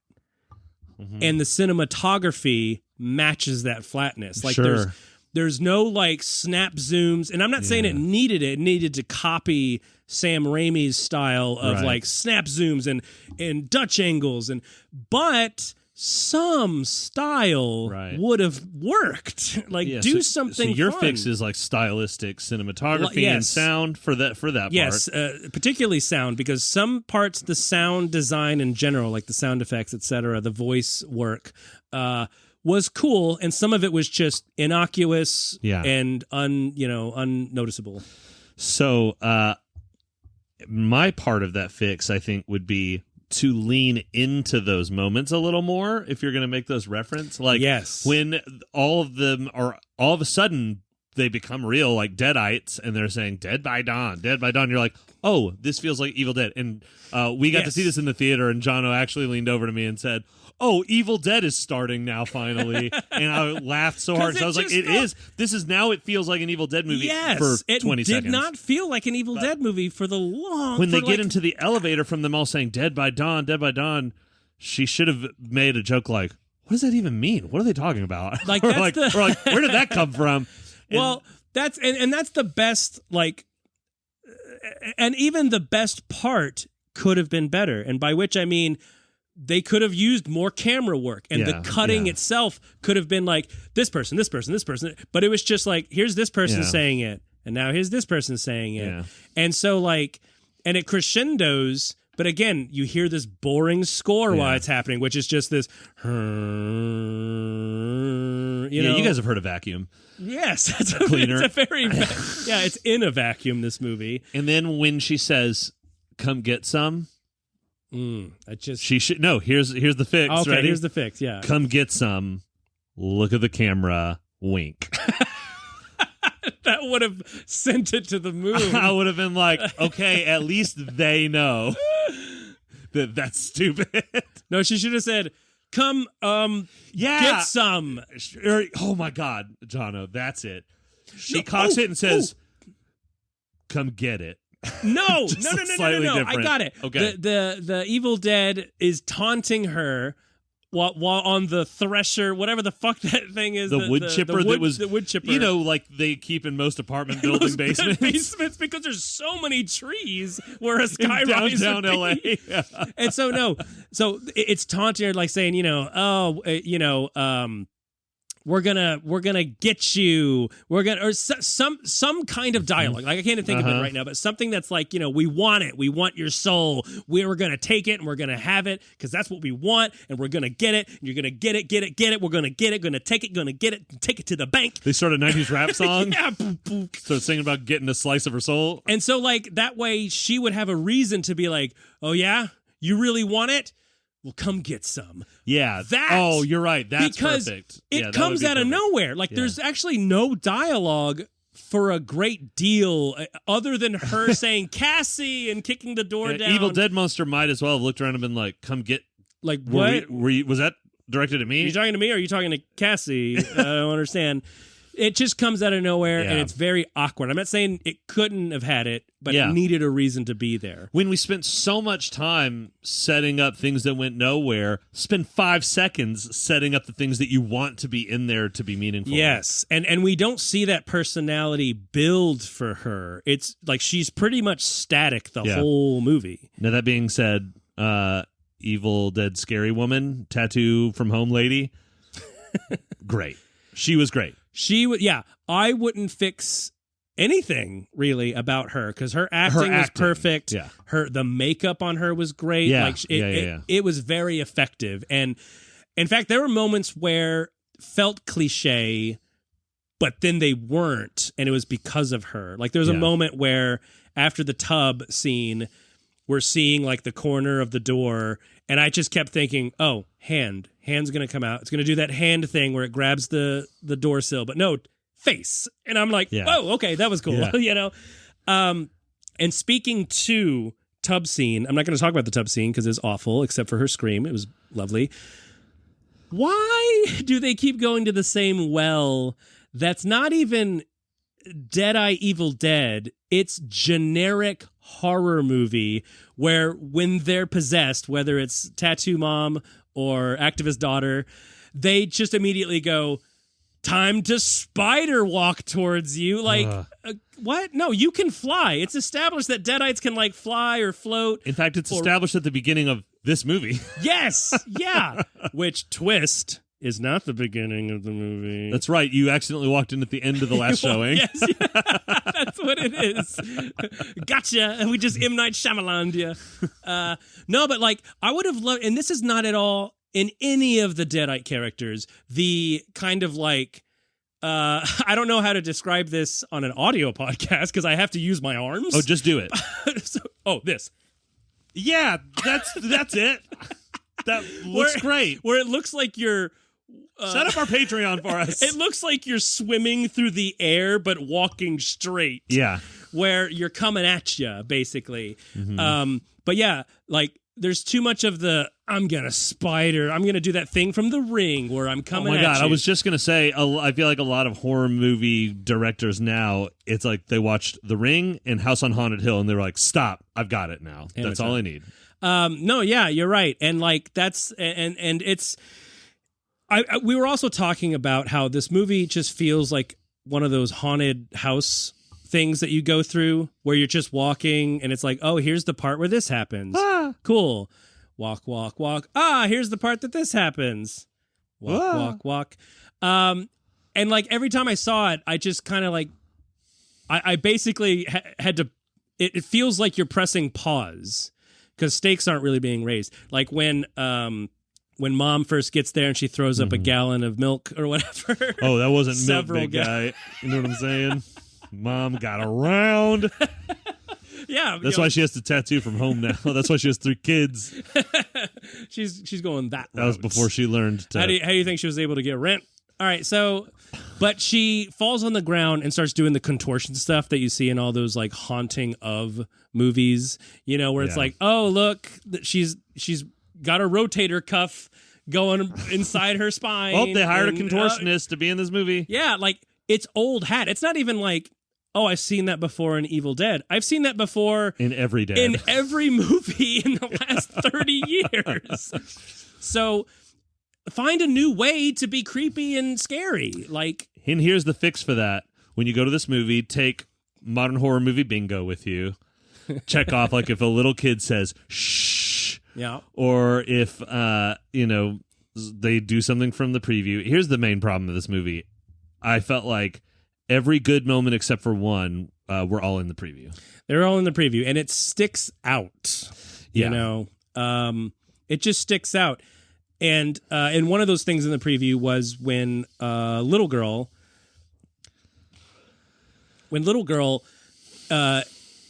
and the cinematography matches that flatness. Like there's no like snap zooms, and I'm not saying it needed it. It needed to copy Sam Raimi's style of like snap zooms and Dutch angles, but some style would have worked. Like do something. So your fun. fix is like stylistic cinematography and sound for that part. Yes, particularly sound, because some parts, the sound design in general, like the sound effects, etc., the voice work, was cool, and some of it was just innocuous and unnoticeable. So my part of that fix, I think, would be to lean into those moments a little more if you're going to make those reference. Like when all of them are all of a sudden they become real, like Deadites, and they're saying Dead by Dawn, Dead by Dawn. You're like, oh, this feels like Evil Dead. And we got to see this in the theater, and Jono actually leaned over to me and said, oh, Evil Dead is starting now, finally. And I laughed so hard. So I was like, it feels like an Evil Dead movie for 20 seconds. It did not feel like an Evil Dead movie for the long... When they get into the elevator from them all saying, Dead by Dawn, she should have made a joke like, what does that even mean? What are they talking about? Like, or like, where did that come from? Well, that's the best, like... And even the best part could have been better. And by which I mean... They could have used more camera work, and the cutting itself could have been like this person, but it was just like, here's this person saying it, and now here's this person saying it. And so like, and it crescendos, but again, you hear this boring score while it's happening, which is just this, you guys have heard of Vacuum. Yes, that's a cleaner. It's a very, it's in a vacuum, this movie. And then when she says, come get some, she should here's the fix. Okay, ready? Here's the fix. Yeah, come get some. Look at the camera. Wink. That would have sent it to the moon. I would have been like, okay, at least they know. That's stupid. No, she should have said, "Come, get some." Oh my God, Jono, that's it. She cocks it and says, "Come get it." No. Just No. slightly different. I got it. Okay. The Evil Dead is taunting her while on the thresher, whatever the fuck that thing is. The wood chipper that was the wood chipper. You know, like they keep in most apartment building basements. Because there's so many trees where a skyrise downtown LA. Yeah. And so it's taunting her, like saying, we're gonna get you. We're gonna, or some kind of dialogue. Like I can't even think of it right now, but something that's like, we want it. We want your soul. We're gonna take it and we're gonna have it because that's what we want, and we're gonna get it. And you're gonna get it. We're gonna get it. Gonna take it. Gonna get it. And take it to the bank. They start a 90s rap song. Yeah. Start singing about getting a slice of her soul. And so like that way she would have a reason to be like, oh yeah, you really want it? Well, come get some. Yeah. That, you're right. That's because perfect. It comes out of nowhere. Like there's actually no dialogue for a great deal other than her saying Cassie and kicking the door down. Evil Dead Monster might as well have looked around and been like, come get. Like what? Was that directed at me? Are you talking to me or are you talking to Cassie? I don't understand. It just comes out of nowhere, and it's very awkward. I'm not saying it couldn't have had it, but it needed a reason to be there. When we spent so much time setting up things that went nowhere, spend 5 seconds setting up the things that you want to be in there to be meaningful. Yes, and we don't see that personality build for her. It's like she's pretty much static the whole movie. Now, that being said, Evil Dead Scary Woman, tattoo from home lady, great. She was great. I wouldn't fix anything really about her because her acting was perfect. Yeah. The makeup on her was great. Yeah. It was very effective. And in fact, there were moments where felt cliche, but then they weren't, and it was because of her. Like there was a moment where after the tub scene, we're seeing like the corner of the door, and I just kept thinking, oh, hand's gonna come out. It's gonna do that hand thing where it grabs the door sill, but no, face. And I'm like, oh, okay, that was cool. Yeah. And speaking to tub scene, I'm not gonna talk about the tub scene because it's awful, except for her scream. It was lovely. Why do they keep going to the same well that's not even Deadeye Evil Dead? It's generic horror movie where when they're possessed, whether it's Tattoo Mom or Activist Daughter, they just immediately go, time to spider walk towards you. Like, what? No, you can fly. It's established that Deadites can like fly or float. In fact, it's established at the beginning of this movie. Yes, yeah. Which twist is not the beginning of the movie. That's right. You accidentally walked in at the end of the last showing. Yes, that's what it is. Gotcha. We just M. Night Shyamalan'd you. No, but like I would have loved, and this is not at all in any of the Deadite characters, the kind of like, I don't know how to describe this on an audio podcast because I have to use my arms. Oh, just do it. This. Yeah, that's it. That looks great. Where it looks like you're... Set up our Patreon for us. It looks like you're swimming through the air, but walking straight. Yeah. Where you're coming at you, basically. Mm-hmm. But yeah, like, there's too much of the, I'm going to do that thing from The Ring where I'm coming at you. Oh my God, I was just going to say, I feel like a lot of horror movie directors now, it's like they watched The Ring and House on Haunted Hill, and they were like, stop, I've got it now. That's all I need. No, yeah, you're right. And like, that's, and it's, we were also talking about how this movie just feels like one of those haunted house things that you go through where you're just walking and it's like, oh, here's the part where this happens. Cool. Walk. Here's the part that this happens. Walk. And like every time I saw it, I just kind of like, I basically had to, it feels like you're pressing pause because stakes aren't really being raised. Like when Mom first gets there and she throws up a gallon of milk or whatever. Oh, that wasn't milk, big guy. You know what I'm saying? Mom got around. Yeah. That's why she has to tattoo from home now. That's why she has 3 kids. She's going that route. That was before she learned to... How do you think she was able to get rent? All right, so... But she falls on the ground and starts doing the contortion stuff that you see in all those like haunting of movies, you know, where it's like, oh, look, she's she's got a rotator cuff going inside her spine. Oh, they hired a contortionist to be in this movie. Yeah, like, it's old hat. It's not even like, oh, I've seen that before in Evil Dead. I've seen that before in every Dead. In every movie in the last 30 years. So find a new way to be creepy and scary. Like, and here's the fix for that. When you go to this movie, take modern horror movie bingo with you. Check off, like, if a little kid says, shh. Yeah. Or if, they do something from the preview. Here's the main problem of this movie. I felt like every good moment except for one were all in the preview. They're all in the preview, and it sticks out. You know, it just sticks out. And one of those things in the preview was when little girl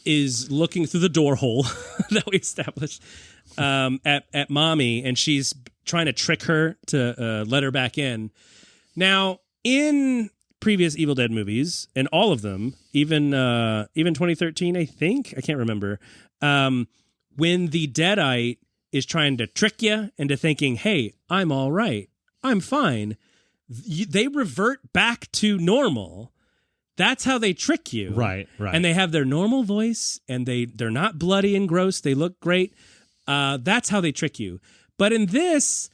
is looking through the door hole that we established at mommy, and she's trying to trick her to let her back in. Now, in previous Evil Dead movies, and all of them, even 2013, I think, I can't remember, when the Deadite is trying to trick you into thinking, hey, I'm all right, I'm fine, they revert back to normal. That's how they trick you. Right. And they have their normal voice, and they're not bloody and gross. They look great. That's how they trick you. But in this,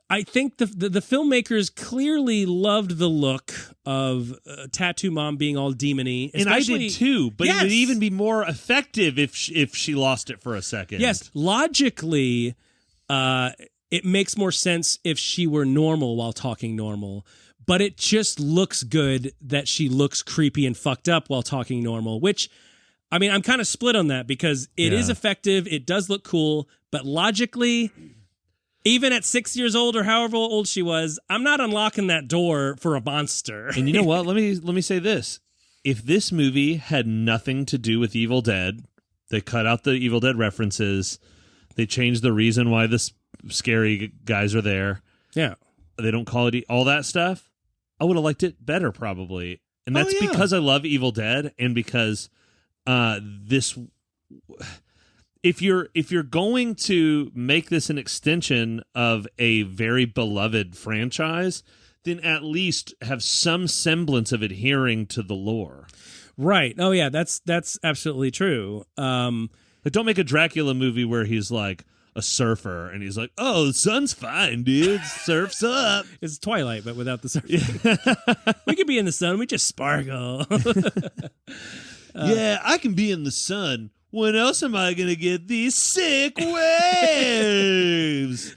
I think the filmmakers clearly loved the look of Tattoo Mom being all demony. And I did too, but it would even be more effective if she lost it for a second. Yes, logically, it makes more sense if she were normal while talking normal. But it just looks good that she looks creepy and fucked up while talking normal, which, I mean, I'm kind of split on that because it is effective. It does look cool, but logically, even at 6 years old or however old she was, I'm not unlocking that door for a monster. And you know what? Let me say this. If this movie had nothing to do with Evil Dead, they cut out the Evil Dead references, they changed the reason why the scary guys are there. Yeah. They don't call it all that stuff. I would have liked it better, probably. And that's because I love Evil Dead, and because this... If you're going to make this an extension of a very beloved franchise, then at least have some semblance of adhering to the lore. Right. Oh, yeah, that's absolutely true. But don't make a Dracula movie where he's like a surfer, and he's like, "Oh, the sun's fine, dude. Surf's up." It's Twilight, but without the surfing. We could be in the sun. We just sparkle. Yeah, I can be in the sun. When else am I going to get these sick waves?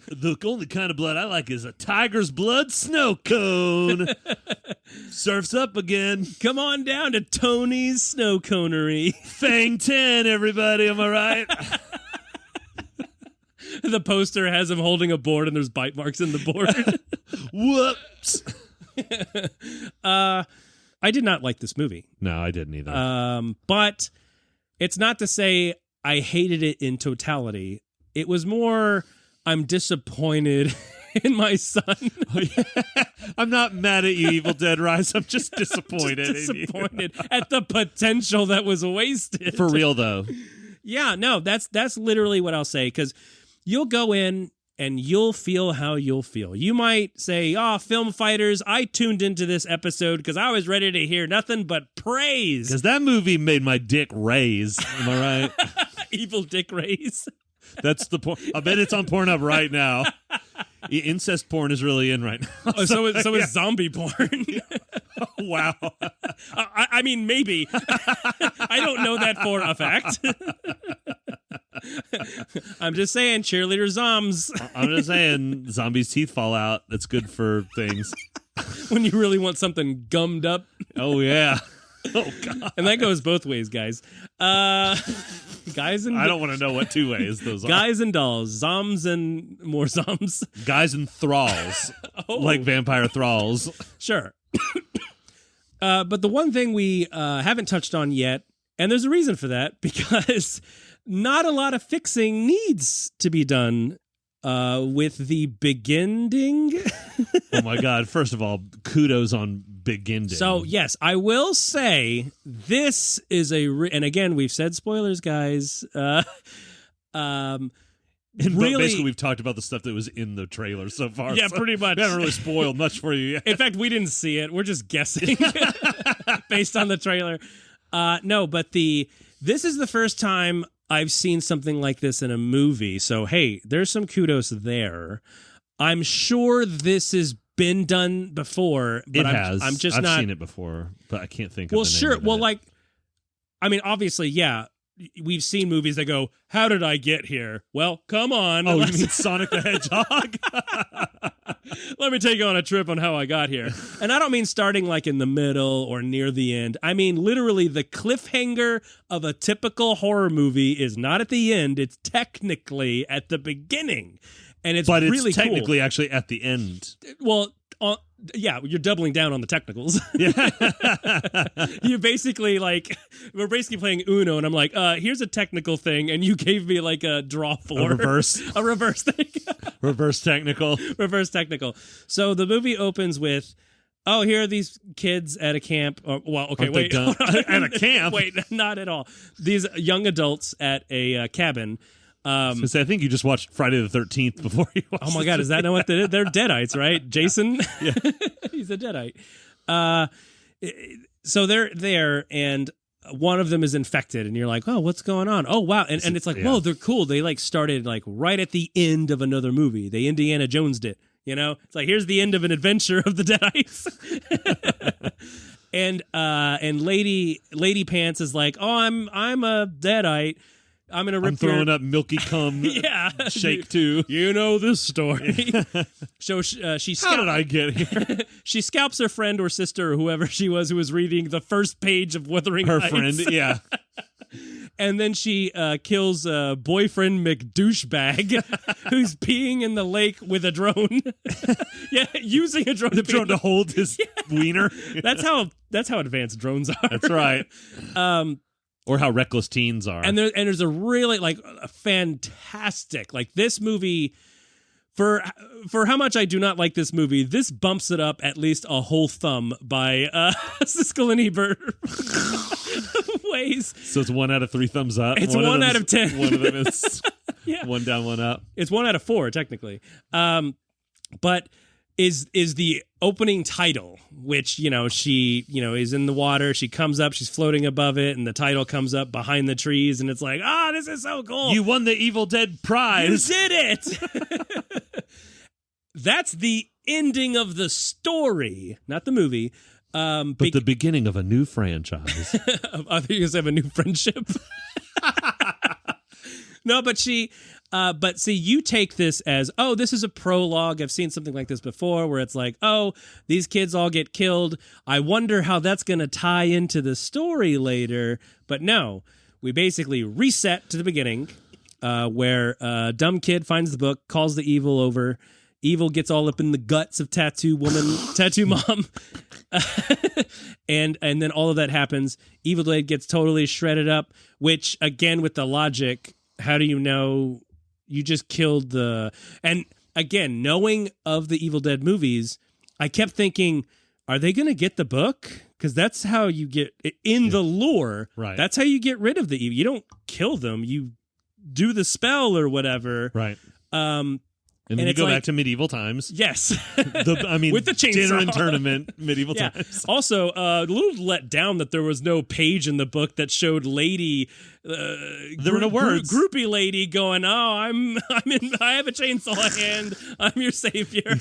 The only kind of blood I like is a tiger's blood snow cone. Surf's up again. Come on down to Tony's Snow Conery. Fang 10, everybody. Am I right? The poster has him holding a board and there's bite marks in the board. Whoops. I did not like this movie. No, I didn't either. But it's not to say I hated it in totality. It was more, I'm disappointed in my son. I'm not mad at you, Evil Dead Rise. I'm just disappointed. Disappointed at the potential that was wasted. For real, though. Yeah, no, that's literally what I'll say, because you'll go in and you'll feel how you'll feel. You might say, Film Fighters, I tuned into this episode because I was ready to hear nothing but praise. Because that movie made my dick raise. Am I right? Evil dick raise. That's the point. I bet it's on Pornhub right now. Incest porn is really in right now. Oh, so is zombie porn. Oh, wow. I mean, maybe. I don't know that for a fact. I'm just saying, cheerleader zombs. I'm just saying, zombies' teeth fall out. That's good for things. When you really want something gummed up. Oh, yeah. Oh, God. And that goes both ways, guys. Guys and... I don't want to know what two ways those are. Guys and dolls. Zoms and more zoms. Guys and thralls. Like vampire thralls. Sure. But the one thing we haven't touched on yet, and there's a reason for that, because not a lot of fixing needs to be done with the beginning. Oh my God. First of all, kudos on beginning. So, yes, I will say this is and again, we've said spoilers, guys. But really, basically, we've talked about the stuff that was in the trailer so far. Yeah, so pretty much. We haven't really spoiled much for you yet. In fact, we didn't see it. We're just guessing based on the trailer. No, but this is the first time I've seen something like this in a movie. So, hey, there's some kudos there. I'm sure this has been done before, but I've not. seen it before, but I can't think of Well, the name sure. of Well, it. like, I mean, obviously, yeah. We've seen movies that go, how did I get here? Well, come on. Oh, you mean Sonic the Hedgehog? Let me take you on a trip on how I got here. And I don't mean starting like in the middle or near the end. I mean literally the cliffhanger of a typical horror movie is not at the end. It's technically at the beginning. And it's but really it's technically actually at the end. Well, yeah, you're doubling down on the technicals. Yeah. You basically we're basically playing Uno, and I'm like, here's a technical thing, and you gave me like a draw for A reverse thing. Reverse technical. Reverse technical. So the movie opens with, oh, here are these kids at a camp. Wait. At a camp? Wait, not at all. These young adults at a cabin. I think you just watched Friday the 13th before you watched Oh my God, is that what they're Deadites, right? Jason? Yeah. He's a Deadite. So they're there, and one of them is infected, and you're like, oh, what's going on? Oh, wow. And it's like, whoa, they're cool. They started right at the end of another movie. They Indiana Jones'd it, you know? It's like, here's the end of an adventure of the Deadites. And Lady Pants is like, oh, I'm a Deadite. I'm throwing up milky cum shake too. You know this story. So how did I get here? She scalps her friend or sister or whoever she was who was reading the first page of Wuthering Heights. Her friend, yeah. And then she kills boyfriend McDouchebag who's peeing in the lake with a drone. Yeah, using a drone. The drone to hold his wiener. That's how advanced drones are. That's right. Or how reckless teens are. And there's a really a fantastic this movie for how much I do not like this movie. This bumps it up at least a whole thumb by Siskel and Ebert ways. So it's 1 out of 3 thumbs up. It's 1 out of 10. One of them is yeah. 1 down, 1 up. It's 1 out of 4 technically. But is the opening title, which, she, is in the water. She comes up, she's floating above it, and the title comes up behind the trees, and it's like, this is so cool. You won the Evil Dead prize. You did it. That's the ending of the story, not the movie. But the beginning of a new franchise. I think you guys have a new friendship. No, but but see, you take this as, oh, this is a prologue. I've seen something like this before where it's like, oh, these kids all get killed. I wonder how that's going to tie into the story later. But no, we basically reset to the beginning where a dumb kid finds the book, calls the evil over. Evil gets all up in the guts of Tattoo Mom. And then all of that happens. Evil Dead gets totally shredded up, which, again, with the logic, how do you know you just killed the... And again, knowing of the Evil Dead movies, I kept thinking, are they going to get the book? Because that's how you get... In the lore, right. That's how you get rid of the evil. You don't kill them. You do the spell or whatever. Right. And then you go back to medieval times. Yes. With the chainsaw. Dinner and tournament, medieval times. Also, a little let down that there was no page in the book that showed Lady... there were no words. Groupie Lady going, oh, I have a chainsaw hand. I'm your savior.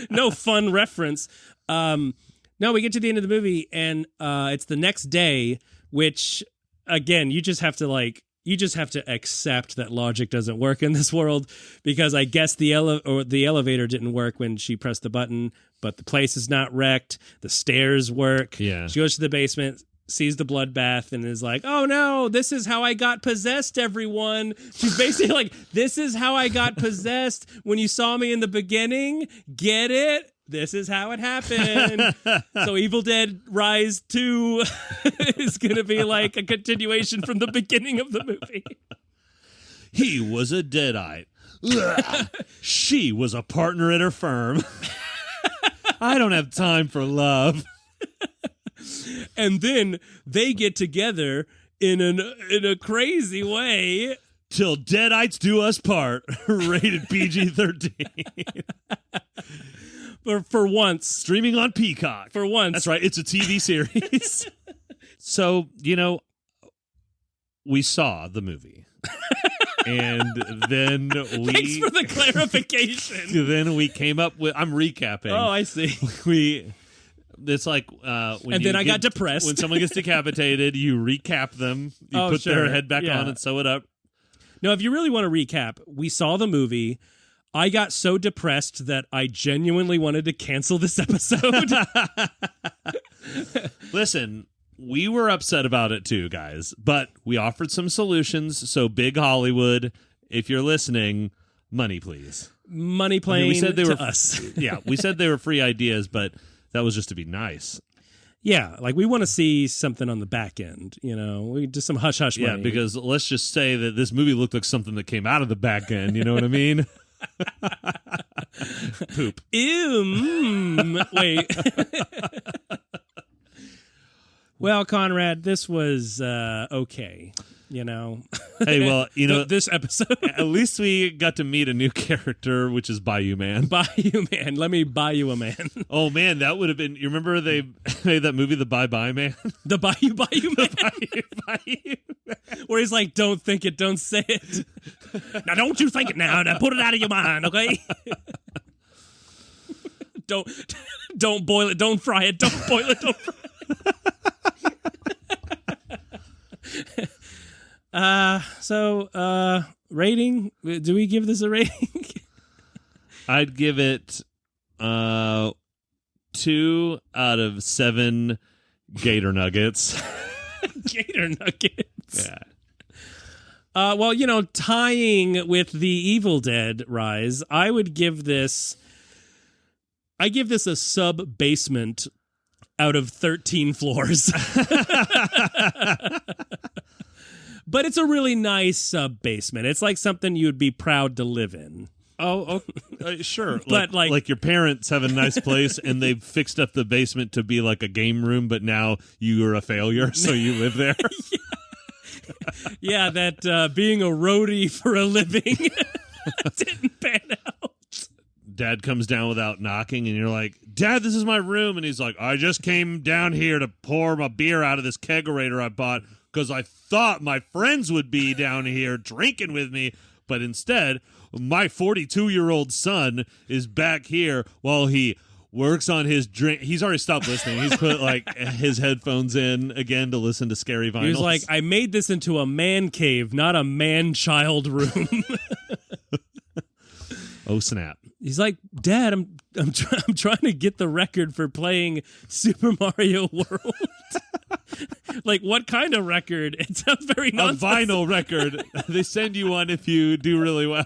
No fun reference. No, we get to the end of the movie, and it's the next day, which, again, you just have to accept that logic doesn't work in this world, because I guess the elevator didn't work when she pressed the button, but the place is not wrecked. The stairs work. Yeah. She goes to the basement, sees the bloodbath, and is like, oh no, this is how I got possessed, everyone. She's basically like, this is how I got possessed when you saw me in the beginning. Get it? This is how it happened. So Evil Dead Rise 2 is going to be like a continuation from the beginning of the movie. He was a Deadite. She was a partner at her firm. I don't have time for love. And then they get together in a crazy way. Till Deadites Do Us Part, rated PG-13. For once. Streaming on Peacock. For once. That's right. It's a TV series. So, we saw the movie. And then Thanks for the clarification. Then we came up with... I'm recapping. Oh, I see. It's like when and then I got depressed. When someone gets decapitated, you recap them. You put their head back on and sew it up. No, if you really want to recap, we saw the movie. I got so depressed that I genuinely wanted to cancel this episode. Listen, we were upset about it too, guys, but we offered some solutions. So, Big Hollywood, if you're listening, money, please. Money plane we said they were, us. Yeah, we said they were free ideas, but that was just to be nice. Yeah, like we want to see something on the back end, we just some hush-hush money. Yeah, because let's just say that this movie looked like something that came out of the back end, you know what I mean? Poop. Ew. Wait. Well, Conrad, this was okay. Hey, well, this episode. At least we got to meet a new character, which is Bayou Man. Bayou Man. Let me buy you a man. Oh, man, that would have been... You remember they made that movie, The Bye-Bye Man? The Bayou Man? The Bayou Man. Where he's like, don't think it, don't say it. Now, don't you think it now. Now, put it out of your mind, okay? Don't boil it. Don't fry it. Don't boil it. Don't fry it. Rating? Do we give this a rating? I'd give it 2 out of 7 Gator Nuggets. Gator Nuggets. Yeah. Well, tying with the Evil Dead Rise, I give this a sub-basement out of 13 floors. But it's a really nice sub-basement. It's like something you'd be proud to live in. Oh, sure. But like your parents have a nice place and they've fixed up the basement to be like a game room, but now you are a failure, so you live there. Yeah, that being a roadie for a living didn't pan out. Dad comes down without knocking, and you're like, Dad, this is my room. And he's like, I just came down here to pour my beer out of this kegerator I bought because I thought my friends would be down here drinking with me. But instead, my 42-year-old son is back here while he works on his drink. He's already stopped listening. He's put his headphones in again to listen to scary vinyls. He was like, I made this into a man cave, not a man-child room. Oh, snap. He's like, Dad, I'm trying to get the record for playing Super Mario World. Like, what kind of record? It sounds very nonsense. A vinyl record. They send you one if you do really well.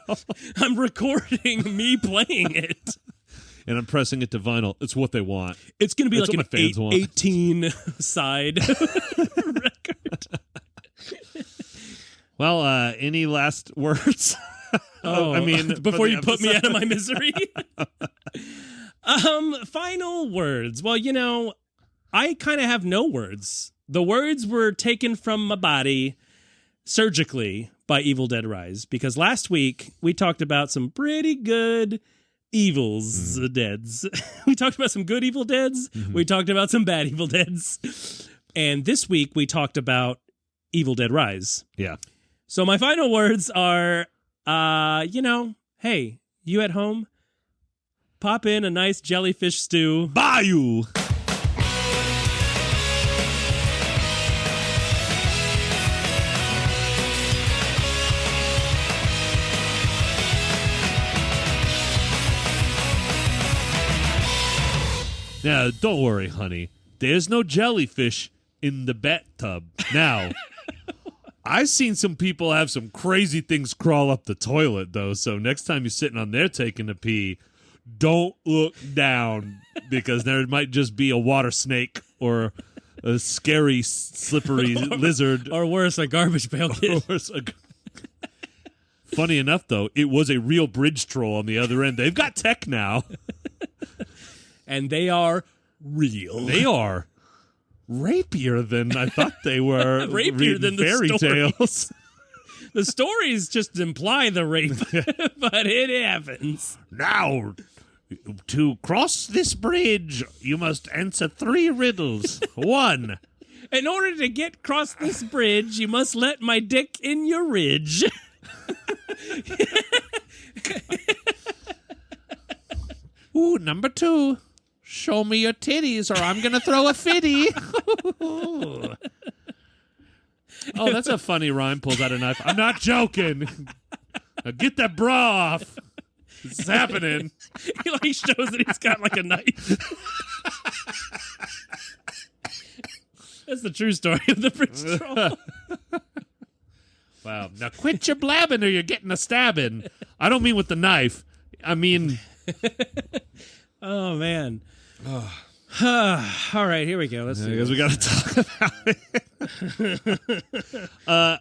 I'm recording me playing it. And I'm pressing it to vinyl. It's what they want. It's going to be That's like an 18 side record. Well, any last words? I mean, before you put me out of my misery. Final words. Well, I kind of have no words. The words were taken from my body surgically by Evil Dead Rise, because last week we talked about some pretty good Evils Deads. We talked about some good Evil Deads. Mm-hmm. We talked about some bad Evil Deads. And this week we talked about Evil Dead Rise. Yeah. So my final words are, hey, you at home? Pop in a nice jellyfish stew. Bayou! Now, don't worry, honey. There's no jellyfish in the bathtub. Now, I've seen some people have some crazy things crawl up the toilet, though, so next time you're sitting on there taking a pee, don't look down, because there might just be a water snake or a scary, slippery lizard. Or worse, a garbage pail kid. Funny enough, though, it was a real bridge troll on the other end. They've got tech now. And they are real. They are rapier than I thought they were. Rapier than fairy the tales. The stories just imply the rape, but it happens. Now, to cross this bridge, you must answer 3 riddles. 1. In order to get across this bridge, you must let my dick in your ridge. Ooh, number 2. Show me your titties or I'm going to throw a fitty. Oh, that's a funny rhyme. Pulls out a knife. I'm not joking. Now get that bra off. This is happening. He like shows that he's got like a knife. That's the true story of the bridge troll. Wow. Now quit your blabbing or you're getting a stabbing. I don't mean with the knife. I mean... Oh, man. All right, here we go. Let's see. I guess we got to talk about it.